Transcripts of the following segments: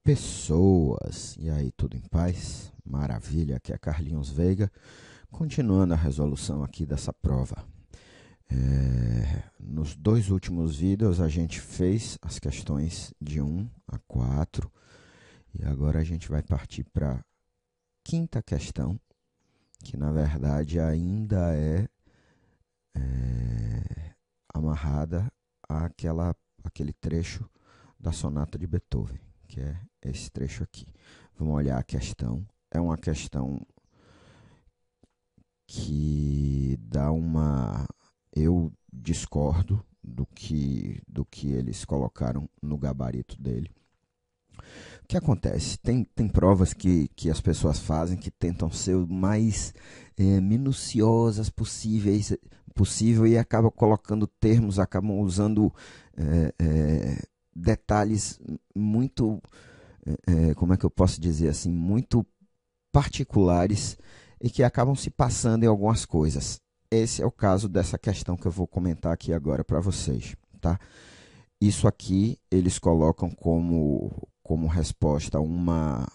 Pessoas, e aí, tudo em paz? Maravilha, aqui é Carlinhos Veiga, continuando a resolução aqui dessa prova. Nos dois últimos vídeos a gente fez as questões de 1 a 4 e agora a gente vai partir para a quinta questão, que na verdade ainda amarrada àquele trecho da sonata de Beethoven, que é esse trecho aqui. Vamos olhar a questão. É uma questão que dá uma... Eu discordo do que eles colocaram no gabarito dele. O que acontece? Tem provas que as pessoas fazem que tentam ser o mais minuciosas possível e acabam colocando termos, acabam usando detalhes muito, como é que eu posso dizer assim, muito particulares e que acabam se passando em algumas coisas. Esse é o caso dessa questão que eu vou comentar aqui agora para vocês, tá? Isso aqui eles colocam como resposta uma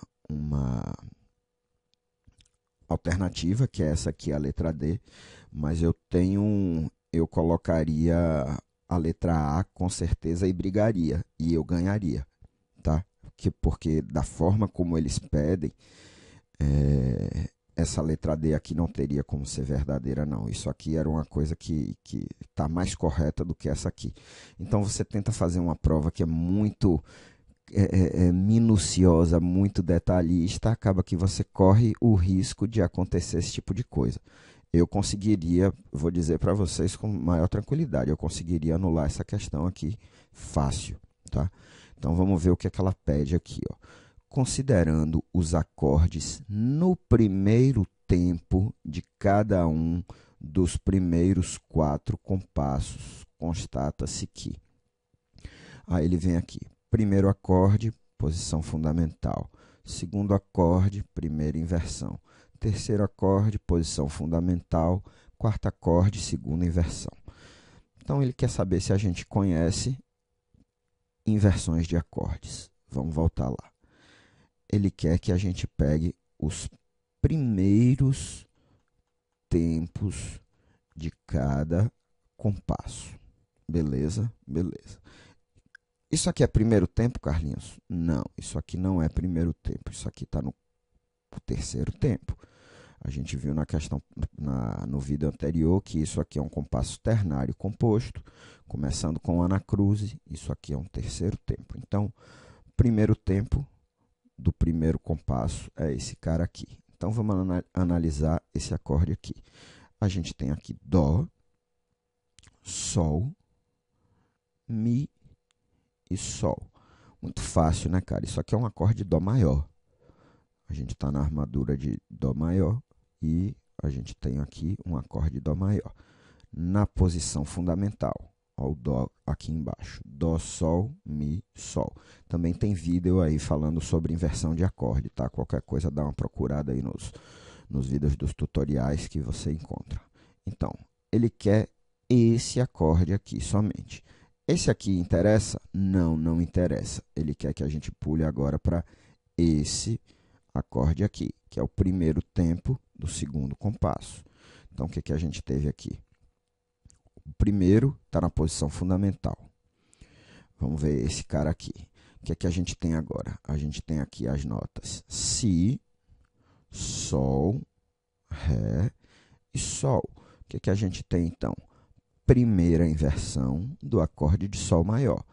alternativa, que é essa aqui, a letra D, mas eu colocaria a letra A com certeza e brigaria, e eu ganharia, tá? Porque da forma como eles pedem, essa letra D aqui não teria como ser verdadeira, não. Isso aqui era uma coisa que está mais correta do que essa aqui. Então você tenta fazer uma prova que é muito minuciosa, muito detalhista, acaba que você corre o risco de acontecer esse tipo de coisa. Eu conseguiria, vou dizer para vocês com maior tranquilidade, eu conseguiria anular essa questão aqui fácil, tá? Então vamos ver o que é que ela pede aqui, ó. Considerando os acordes no primeiro tempo de cada um dos primeiros 4 compassos, constata-se que... Aí ele vem aqui, primeiro acorde, posição fundamental. Segundo acorde, primeira inversão. Terceiro acorde, posição fundamental. Quarto acorde, segunda inversão. Então ele quer saber se a gente conhece inversões de acordes. Vamos voltar lá. Ele quer que a gente pegue os primeiros tempos de cada compasso. Beleza? Beleza. Isso aqui é primeiro tempo, Carlinhos? Não, isso aqui não é primeiro tempo. Isso aqui está no terceiro tempo. A gente viu na questão, no vídeo anterior, que isso aqui é um compasso ternário composto, começando com anacruse. Isso aqui é um terceiro tempo. Então, primeiro tempo do primeiro compasso é esse cara aqui. Então, vamos analisar esse acorde aqui. A gente tem aqui Dó, Sol, Mi e Sol. Muito fácil, né, cara? Isso aqui é um acorde de Dó maior. A gente está na armadura de Dó maior e a gente tem aqui um acorde de Dó maior. Na posição fundamental, ó, o Dó aqui embaixo. Dó, Sol, Mi, Sol. Também tem vídeo aí falando sobre inversão de acorde, tá? Qualquer coisa dá uma procurada aí nos vídeos dos tutoriais que você encontra. Então, ele quer esse acorde aqui somente. Esse aqui interessa? Não, não interessa. Ele quer que a gente pule agora para esse acorde aqui, que é o primeiro tempo do segundo compasso. Então, o que a gente teve aqui? O primeiro está na posição fundamental. Vamos ver esse cara aqui. O que a gente tem agora? A gente tem aqui as notas Si, Sol, Ré e Sol. O que a gente tem, então? Primeira inversão do acorde de Sol maior.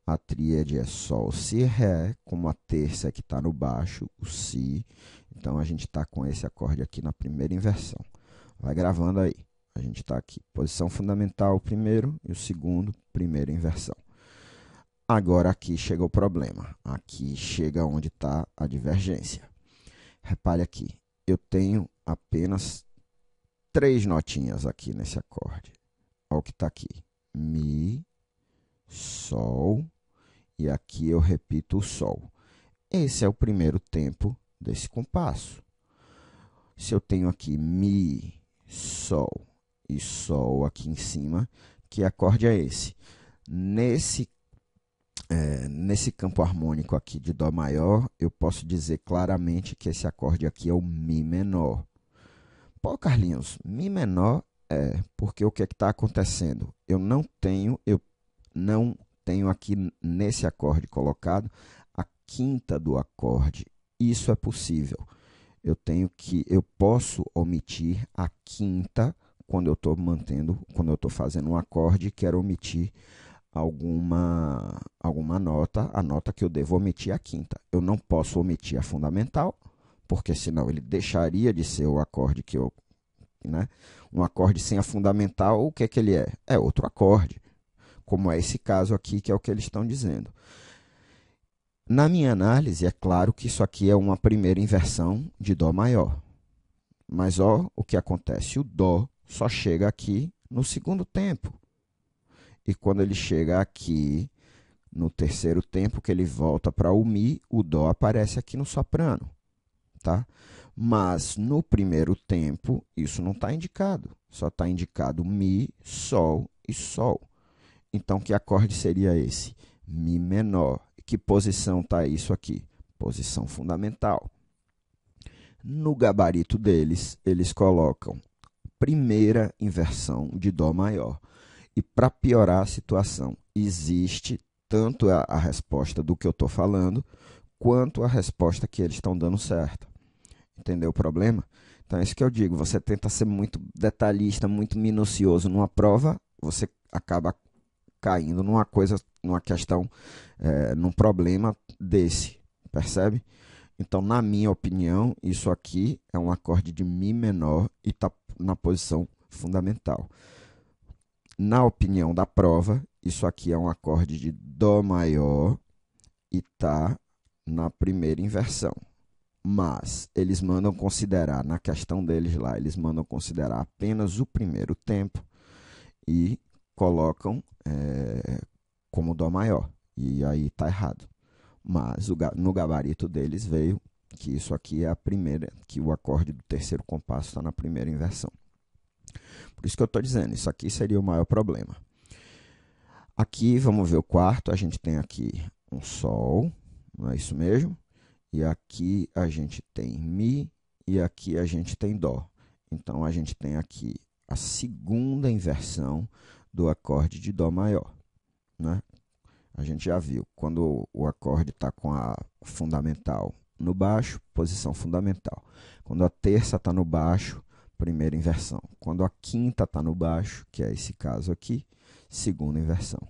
A tríade é Sol, Si, Ré, como a terça que está no baixo, o Si. Então, a gente está com esse acorde aqui na primeira inversão. Vai gravando aí. A gente está aqui, posição fundamental, o primeiro, e o segundo, primeira inversão. Agora, aqui chega o problema. Aqui chega onde está a divergência. Repare aqui, eu tenho apenas 3 notinhas aqui nesse acorde. Olha o que está aqui. Mi, Sol, e aqui eu repito o Sol. Esse é o primeiro tempo desse compasso. Se eu tenho aqui Mi, Sol e Sol aqui em cima, que acorde é esse? nesse campo harmônico aqui de Dó maior, eu posso dizer claramente que esse acorde aqui é o Mi menor. Pô, Carlinhos, Mi menor porque o que está acontecendo? Eu não tenho aqui nesse acorde colocado a quinta do acorde. Isso é possível. Eu posso omitir a quinta quando eu estou fazendo um acorde e quero omitir alguma nota, a nota que eu devo omitir é a quinta. Eu não posso omitir a fundamental, porque senão ele deixaria de ser o acorde que eu, né? Um acorde sem a fundamental, o que é que ele é? É outro acorde, como é esse caso aqui, que é o que eles estão dizendo. Na minha análise, é claro que isso aqui é uma primeira inversão de Dó maior. Mas ó, o que acontece? O Dó só chega aqui no segundo tempo. E quando ele chega aqui no terceiro tempo, que ele volta para o Mi, o Dó aparece aqui no soprano. Tá? Mas no primeiro tempo, isso não está indicado. Só está indicado Mi, Sol e Sol. Então, que acorde seria esse? Mi menor. Que posição está isso aqui? Posição fundamental. No gabarito deles, eles colocam primeira inversão de Dó maior. E para piorar a situação, existe tanto a resposta do que eu estou falando, quanto a resposta que eles estão dando certa. Entendeu o problema? Então é isso que eu digo, você tenta ser muito detalhista, muito minucioso numa prova, você acaba caindo numa questão, num problema desse, percebe? Então, na minha opinião, isso aqui é um acorde de Mi menor e está na posição fundamental. Na opinião da prova, isso aqui é um acorde de Dó maior e está na primeira inversão. Mas eles mandam considerar, na questão deles lá, eles mandam considerar apenas o primeiro tempo e colocam como Dó maior. E aí está errado. Mas no gabarito deles veio que isso aqui é a primeira, que o acorde do terceiro compasso está na primeira inversão. Por isso que eu estou dizendo, isso aqui seria o maior problema. Aqui, vamos ver o quarto, a gente tem aqui um Sol, não é isso mesmo? E aqui a gente tem Mi e aqui a gente tem Dó. Então, a gente tem aqui a segunda inversão do acorde de Dó maior, né? A gente já viu, quando o acorde está com a fundamental no baixo, posição fundamental. Quando a terça está no baixo, primeira inversão. Quando a quinta está no baixo, que é esse caso aqui, segunda inversão.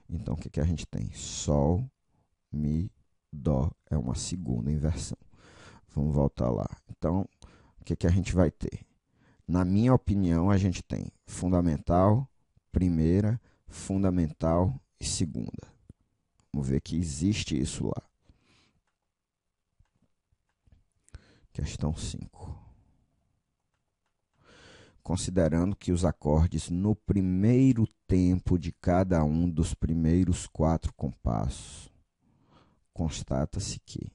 Então, o que a gente tem? Sol, Mi, Dó é uma segunda inversão. Vamos voltar lá. Então, o que a gente vai ter? Na minha opinião, a gente tem fundamental, primeira, fundamental e segunda. Vamos ver que existe isso lá. Questão 5. Considerando que os acordes no primeiro tempo de cada um dos primeiros 4 compassos, constata-se que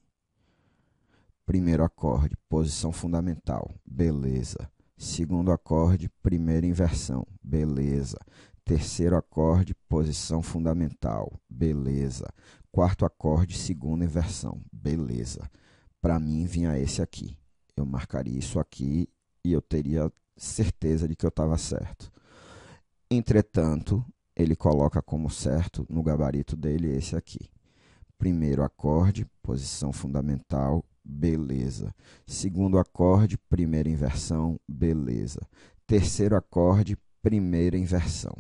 primeiro acorde, posição fundamental, beleza. Segundo acorde, primeira inversão, beleza. Terceiro acorde, posição fundamental, beleza. Quarto acorde, segunda inversão, beleza. Para mim, vinha esse aqui. Eu marcaria isso aqui e eu teria certeza de que eu estava certo. Entretanto, ele coloca como certo no gabarito dele esse aqui. Primeiro acorde, posição fundamental, beleza. Segundo acorde, primeira inversão, beleza. Terceiro acorde, primeira inversão.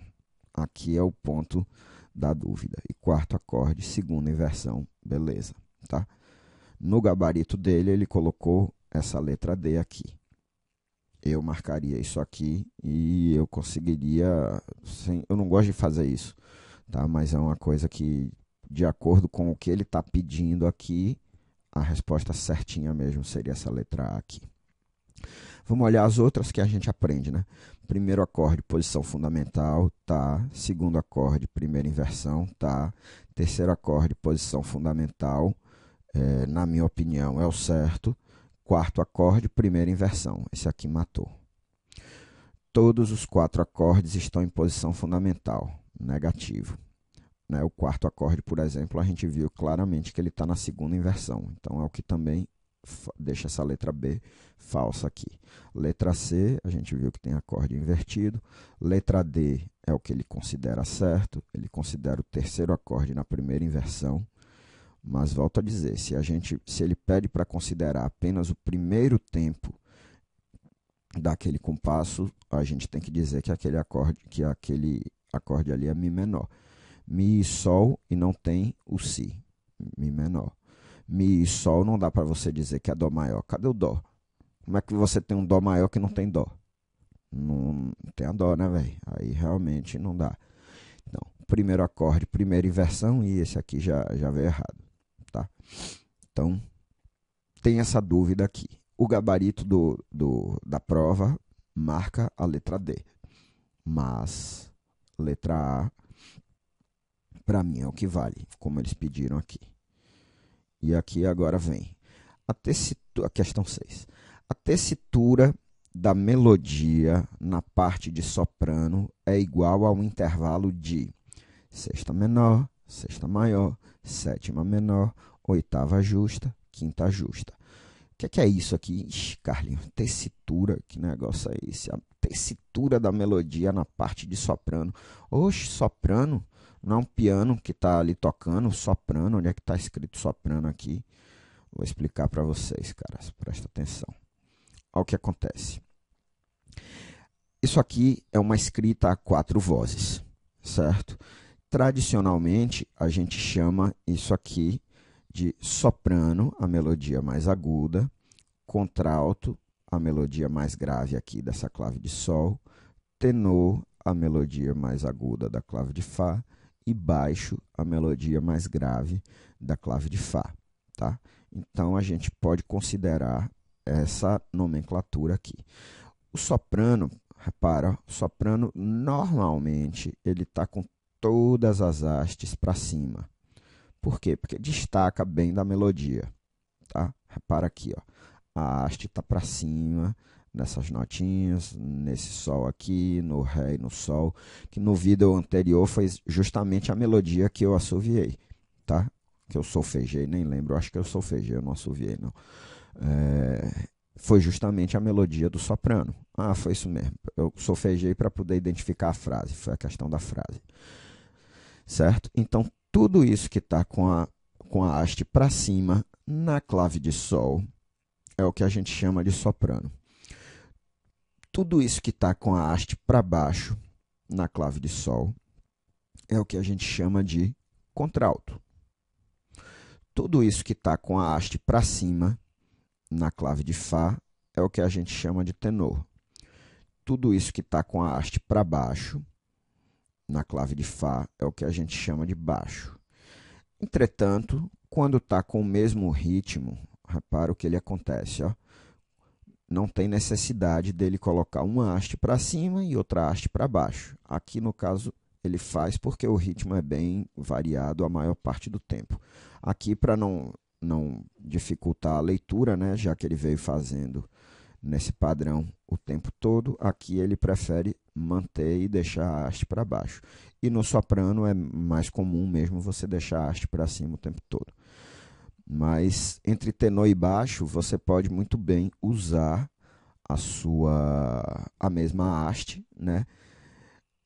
Aqui é o ponto da dúvida. E quarto acorde, segunda inversão, beleza. Tá? No gabarito dele, ele colocou essa letra D aqui. Eu marcaria isso aqui e eu conseguiria... eu não gosto de fazer isso, tá? Mas é uma coisa que, de acordo com o que ele está pedindo aqui, a resposta certinha mesmo seria essa letra A aqui. Vamos olhar as outras que a gente aprende, né? Primeiro acorde, posição fundamental, tá. Segundo acorde, primeira inversão, tá. Terceiro acorde, posição fundamental, na minha opinião, é o certo. Quarto acorde, primeira inversão. Esse aqui matou. Todos os 4 acordes estão em posição fundamental, negativo. né? O quarto acorde, por exemplo, a gente viu claramente que ele está na segunda inversão. Então, é o que também deixa essa letra B falsa aqui. Letra C, a gente viu que tem acorde invertido. Letra D é o que ele considera certo. Ele considera o terceiro acorde na primeira inversão. Mas volto a dizer, se ele pede para considerar apenas o primeiro tempo daquele compasso, a gente tem que dizer que aquele acorde ali é Mi menor. Mi e Sol e não tem o Si, Mi menor. Mi e Sol não dá para você dizer que é Dó maior. Cadê o Dó? Como é que você tem um Dó maior que não tem Dó? Não tem a Dó, né, velho? Aí realmente não dá. Então, primeiro acorde, primeira inversão, e esse aqui já veio errado. Tá? Então, tem essa dúvida aqui. O gabarito da prova marca a letra D. Mas, letra A, para mim, é o que vale, como eles pediram aqui. E aqui agora vem a questão 6. A tessitura da melodia na parte de soprano é igual ao intervalo de sexta menor, sexta maior, sétima menor, oitava justa, quinta justa. O que é isso aqui? Ixi, Carlinhos, tessitura, que negócio é esse? A tessitura da melodia na parte de soprano. Oxe, soprano? Não é um piano que está ali tocando, soprano. Onde é que está escrito soprano aqui? Vou explicar para vocês, caras. Presta atenção. Olha o que acontece. Isso aqui é uma escrita a 4 vozes, certo? Tradicionalmente, a gente chama isso aqui de soprano, a melodia mais aguda, contralto, a melodia mais grave aqui dessa clave de Sol, tenor, a melodia mais aguda da clave de Fá, e baixo, a melodia mais grave da clave de Fá. Tá? Então, a gente pode considerar essa nomenclatura aqui. O soprano, repara, o soprano normalmente ele está com todas as hastes para cima. Por quê? Porque destaca bem da melodia. Tá? Repara aqui, ó. A haste está para cima, nessas notinhas, nesse Sol aqui, no Ré e no Sol, que no vídeo anterior foi justamente a melodia que eu assoviei, tá? Que eu solfejei, nem lembro, acho que eu solfejei, eu não assoviei, não. Foi justamente a melodia do soprano. Ah, foi isso mesmo. Eu solfejei para poder identificar a frase, foi a questão da frase. Certo? Então, tudo isso que está com a haste para cima na clave de Sol é o que a gente chama de soprano. Tudo isso que está com a haste para baixo na clave de Sol é o que a gente chama de contralto. Tudo isso que está com a haste para cima na clave de Fá é o que a gente chama de tenor. Tudo isso que está com a haste para baixo na clave de Fá é o que a gente chama de baixo. Entretanto, quando está com o mesmo ritmo, repara o que ele acontece, ó. Não tem necessidade dele colocar uma haste para cima e outra haste para baixo. Aqui, no caso, ele faz porque o ritmo é bem variado a maior parte do tempo. Aqui, para não dificultar a leitura, né, já que ele veio fazendo nesse padrão o tempo todo, aqui ele prefere manter e deixar a haste para baixo. E no soprano é mais comum mesmo você deixar a haste para cima o tempo todo. Mas entre tenor e baixo, você pode muito bem usar a mesma haste, né?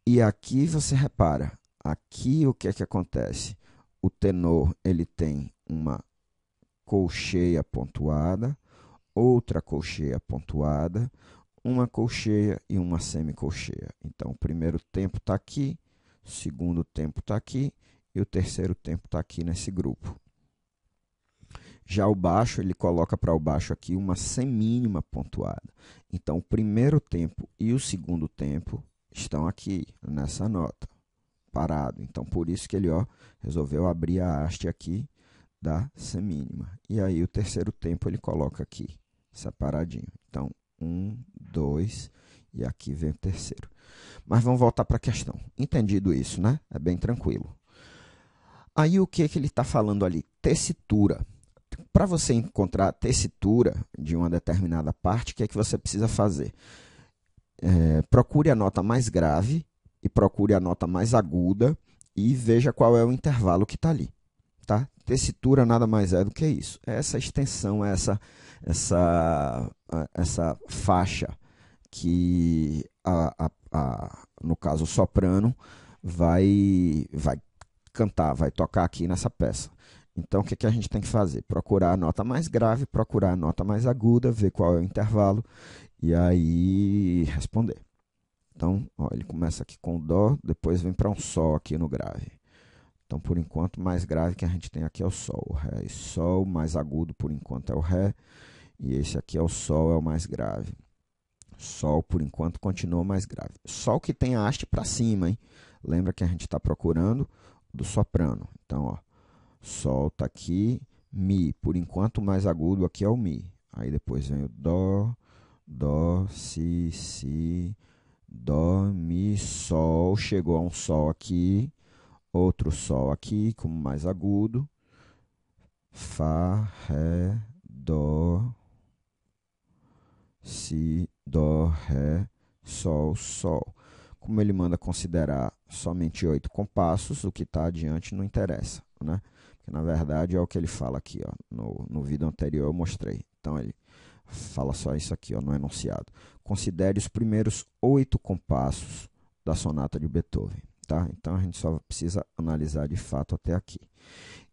E aqui você repara, aqui o que é que acontece? O tenor ele tem uma colcheia pontuada, outra colcheia pontuada, uma colcheia e uma semicolcheia. Então, o primeiro tempo está aqui, o segundo tempo está aqui e o terceiro tempo está aqui nesse grupo. Já o baixo, ele coloca para o baixo aqui uma semínima pontuada. Então, o primeiro tempo e o segundo tempo estão aqui, nessa nota, parado. Então, por isso que ele resolveu abrir a haste aqui da semínima. E aí, o terceiro tempo ele coloca aqui, separadinho. Então, 1, 2, e aqui vem o terceiro. Mas vamos voltar para a questão. Entendido isso, né? É bem tranquilo. Aí, o que ele está falando ali? Tessitura. Para você encontrar a tessitura de uma determinada parte, o que é que você precisa fazer? Procure a nota mais grave e procure a nota mais aguda e veja qual é o intervalo que está ali. Tá? Tessitura nada mais é do que isso. É essa extensão, essa faixa que, no caso, o soprano vai cantar, vai tocar aqui nessa peça. Então, o que, que a gente tem que fazer? Procurar a nota mais grave, procurar a nota mais aguda, ver qual é o intervalo e aí responder. Então, ó, ele começa aqui com o Dó, depois vem para um Sol aqui no grave. Então, por enquanto, o mais grave que a gente tem aqui é o Sol. O Ré e Sol, mais agudo por enquanto é o Ré. E esse aqui é o Sol, é o mais grave. Sol, por enquanto, continua mais grave. Sol que tem a haste para cima, hein? Lembra que a gente está procurando do soprano. Então, ó, Sol está aqui, Mi. Por enquanto, o mais agudo aqui é o Mi. Aí depois vem o Dó, Dó, Si, Dó, Mi, Sol. Chegou a um Sol aqui. Outro Sol aqui, como mais agudo. Fá, Ré, Dó, Si, Dó, Ré, Sol, Sol. Como ele manda considerar somente 8 compassos, o que está adiante não interessa, né? Porque, na verdade, é o que ele fala aqui, ó, no vídeo anterior eu mostrei. Então, ele fala só isso aqui, ó, no enunciado. Considere os primeiros 8 compassos da sonata de Beethoven. Tá? Então, a gente só precisa analisar de fato até aqui.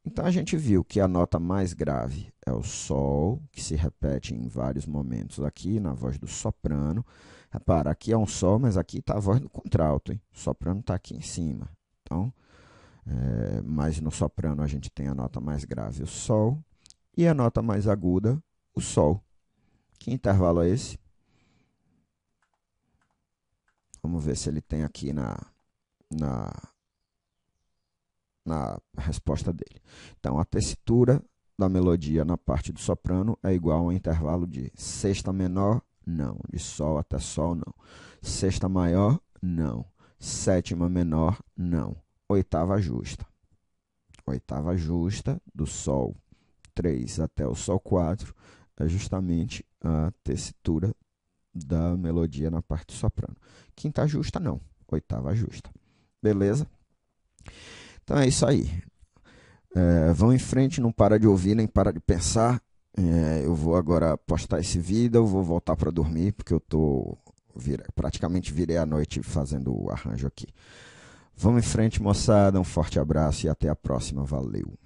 Então, a gente viu que a nota mais grave é o Sol, que se repete em vários momentos aqui, na voz do soprano. Repara, aqui é um Sol, mas aqui está a voz do contralto. Hein? O soprano está aqui em cima. Então, mas no soprano a gente tem a nota mais grave, o Sol, e a nota mais aguda, o Sol. Que intervalo é esse? Vamos ver se ele tem aqui na resposta dele. Então, a tessitura da melodia na parte do soprano é igual ao intervalo de sexta menor, não. De Sol até Sol, não. Sexta maior, não. Sétima menor, não. Oitava justa. Oitava justa, do Sol 3 até o Sol 4, é justamente a tessitura da melodia na parte do soprano. Quinta justa, não. Oitava justa. Beleza? Então é isso aí. Vão em frente, não para de ouvir, nem para de pensar. Eu vou agora postar esse vídeo, eu vou voltar para dormir, porque eu praticamente virei a noite fazendo o arranjo aqui. Vamos em frente, moçada. Um forte abraço e até a próxima. Valeu!